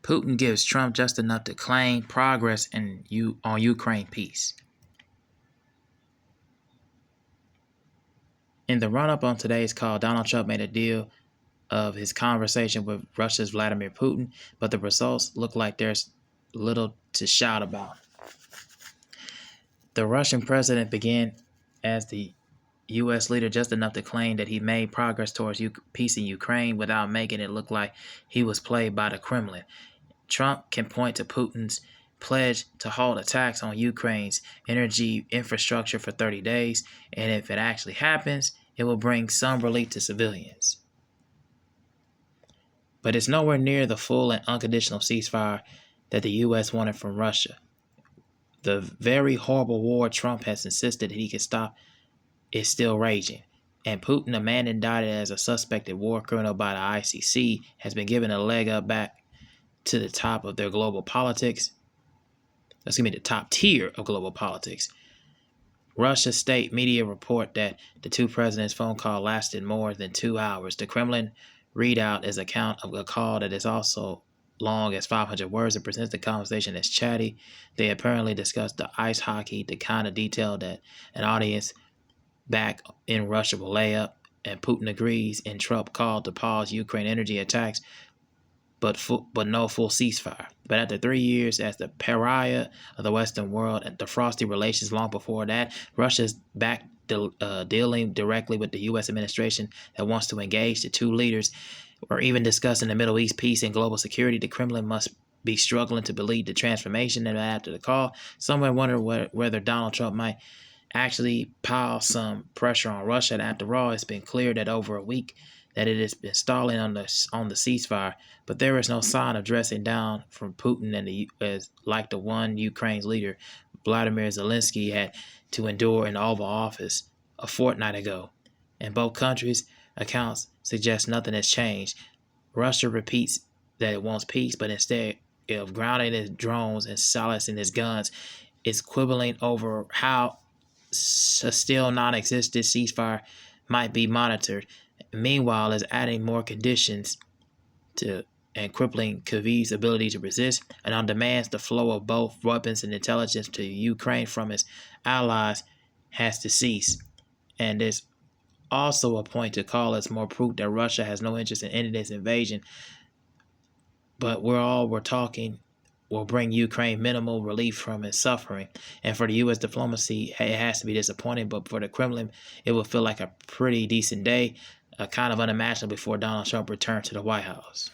Putin gives Trump just enough to claim progress on Ukraine peace. In the run-up on today's call, Donald Trump made a deal of his conversation with Russia's Vladimir Putin, but the results look like there's little to shout about. The Russian president began as the U.S. leader just enough to claim that he made progress towards peace in Ukraine without making it look like he was played by the Kremlin. Trump can point to Putin's pledge to halt attacks on Ukraine's energy infrastructure for 30 days, and if it actually happens, it will bring some relief to civilians. But it's nowhere near the full and unconditional ceasefire that the U.S. wanted from Russia. The very horrible war Trump has insisted that he could stop is still raging, and Putin, a man indicted as a suspected war criminal by the ICC, has been given a leg up back to the top of their global politics. The top tier of global politics. Russia's state media report that the two presidents' phone call lasted more than 2 hours. The Kremlin readout is an account of a call that is also long as 500 words and presents the conversation as chatty. They apparently discussed the ice hockey, the kind of detail that an audience back in Russia will lay up, and Putin agrees, and Trump called to pause Ukraine energy attacks, but no full ceasefire. But after 3 years as the pariah of the Western world and the frosty relations long before that, Russia's back dealing directly with the U.S. administration that wants to engage the two leaders or even discussing the Middle East peace and global security. The Kremlin must be struggling to believe the transformation. And after the call, someone wondered whether Donald Trump might actually pile some pressure on Russia. And after all, it's been clear that over a week that it has been stalling on the ceasefire, but there is no sign of dressing down from Putin and like the one Ukraine's leader Vladimir Zelensky had to endure in the Oval Office a fortnight ago. In both countries, accounts suggest nothing has changed. Russia repeats that it wants peace, but instead of grounding its drones and silencing its guns, it's quibbling over how a still non-existent ceasefire might be monitored. Meanwhile, is adding more conditions to and crippling Kyiv's ability to resist, and on demands the flow of both weapons and intelligence to Ukraine from its allies has to cease. And there's also a point to call as more proof that Russia has no interest in ending this invasion, but we're talking will bring Ukraine minimal relief from its suffering. And for the U.S. diplomacy, it has to be disappointing, but for the Kremlin, it will feel like a pretty decent day, kind of unimaginable before Donald Trump returned to the White House.